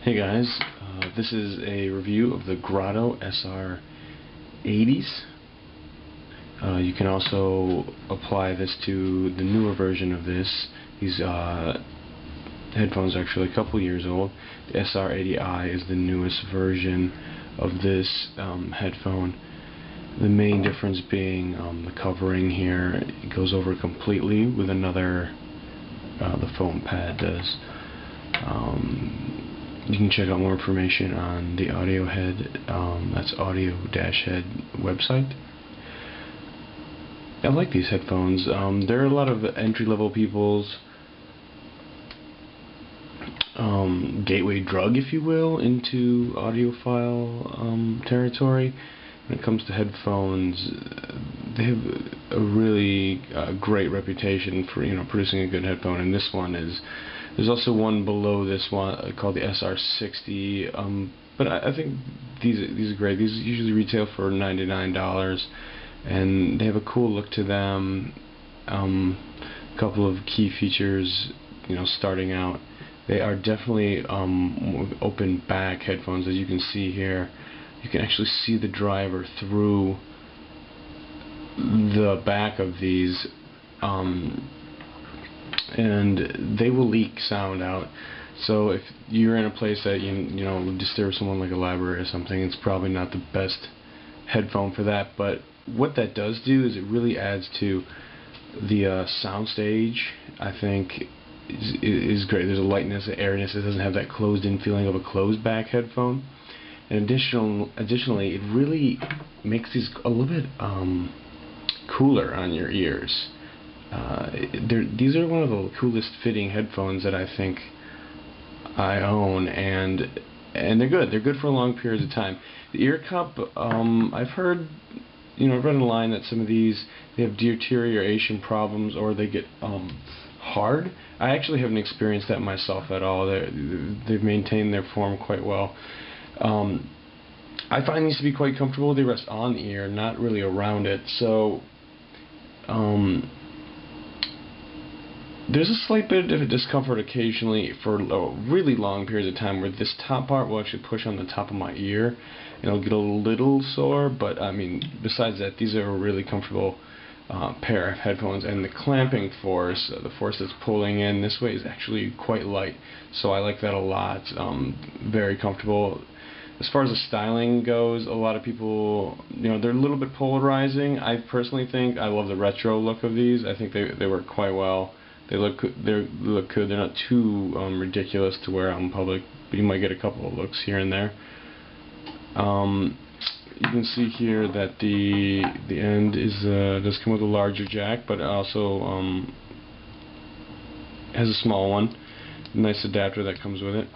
Hey guys, this is a review of the Grado SR80s. You can also apply this to the newer version of this. These headphones are actually a couple years old. The SR80i is the newest version of this headphone. The main difference being the covering here. It goes over completely with another, the foam pad does. You can check out more information on the AudioHead, that's audio-head website. I like these headphones. There are a lot of entry-level people's gateway drug, if you will, into audiophile territory. When it comes to headphones, they have a really great reputation for producing a good headphone, and this one is. There's also one below this one called the SR60, but I think these are great. These usually retail for $99, and they have a cool look to them. A couple of key features, starting out. They are definitely open back headphones, as you can see here. You can actually see the driver through the back of these. And they will leak sound out. So if you're in a place that you disturb someone like a library or something, it's probably not the best headphone for that. But what that does do is it really adds to the sound stage. I think is great. There's a lightness, an airiness. It doesn't have that closed-in feeling of a closed-back headphone. And additionally, it really makes these a little bit cooler on your ears. These are one of the coolest fitting headphones that I think I own, and they're good. They're good for long periods of time. The ear cup, I've heard, I've read online that some of these, they have deterioration problems or they get hard. I actually haven't experienced that myself at all. They've maintained their form quite well. I find these to be quite comfortable. They rest on the ear, not really around it. So there's a slight bit of discomfort occasionally for really long periods of time where this top part will actually push on the top of my ear and it'll get a little sore, but I mean, besides that, these are a really comfortable pair of headphones, and the clamping force, the force that's pulling in this way, is actually quite light, so I like that a lot. Very comfortable. As far as the styling goes, a lot of people, they're a little bit polarizing. I personally think I love the retro look of these. I think they work quite well. They look good. They're not too ridiculous to wear out in public, but you might get a couple of looks here and there. You can see here that the end does come with a larger jack, but it also has a small one. Nice adapter that comes with it.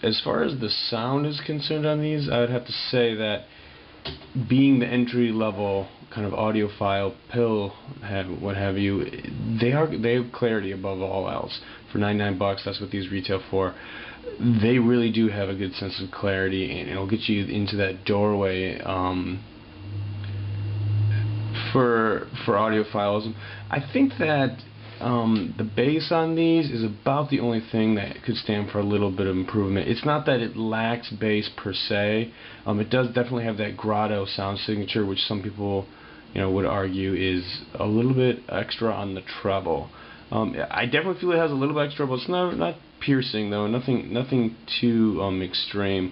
As far as the sound is concerned on these, I would have to say that being the entry level kind of audiophile pill what have you, they have clarity above all else. For $99, that's what these retail for. They really do have a good sense of clarity, and it'll get you into that doorway for audiophiles. I think that the bass on these is about the only thing that could stand for a little bit of improvement. It's not that it lacks bass per se. It does definitely have that Grado sound signature, which some people would argue is a little bit extra on the treble. I definitely feel it has a little bit extra, but it's not piercing though. Nothing too extreme.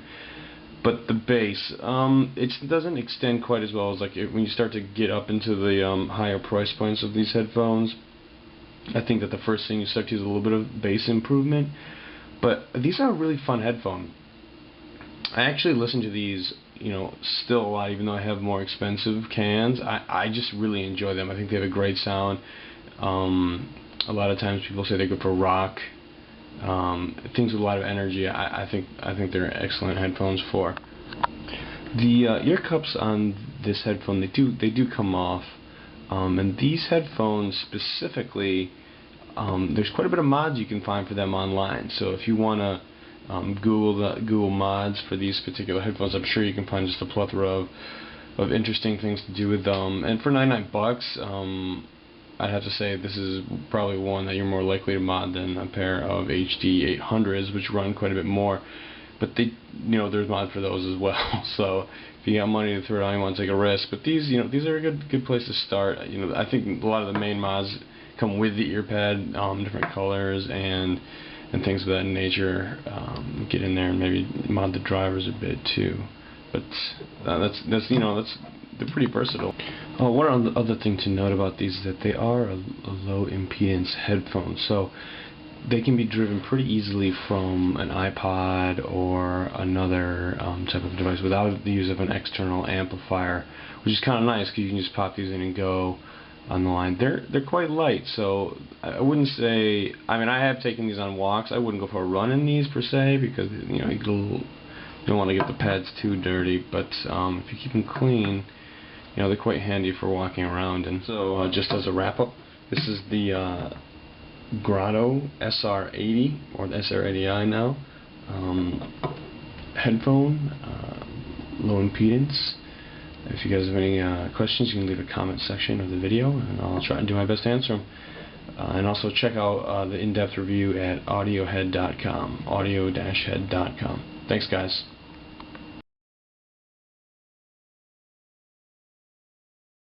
But the bass, it doesn't extend quite as well as when you start to get up into the higher price points of these headphones. I think that the first thing you start to use a little bit of bass improvement. But these are a really fun headphone. I actually listen to these, still a lot, even though I have more expensive cans. I just really enjoy them. I think they have a great sound. A lot of times people say they're good for rock, things with a lot of energy. I think they're excellent headphones for. The ear cups on this headphone, they do come off. And these headphones specifically, there's quite a bit of mods you can find for them online. So if you want to Google mods for these particular headphones, I'm sure you can find just a plethora of interesting things to do with them. And for $99, I'd have to say this is probably one that you're more likely to mod than a pair of HD 800s, which run quite a bit more. But they, there's mods for those as well. So if you got money to throw it on, you want to take a risk. But these, these are a good place to start. I think a lot of the main mods come with the earpad, different colors and things of that nature. Get in there and maybe mod the drivers a bit too. But they're pretty versatile. One other thing to note about these is that they are a low impedance headphone, so they can be driven pretty easily from an iPod or another type of device without the use of an external amplifier, which is kind of nice because you can just pop these in and go on the line. They're quite light, so I wouldn't say. I mean, I have taken these on walks. I wouldn't go for a run in these per se because you don't want to get the pads too dirty. But if you keep them clean, they're quite handy for walking around. And so, just as a wrap up, this is the Grado SR80 or the SR80i now headphone, low impedance. If you guys have any questions, you can leave a comment section of the video, and I'll try and do my best to answer them. And also check out the in-depth review at audiohead.com, audio-head.com. Thanks, guys.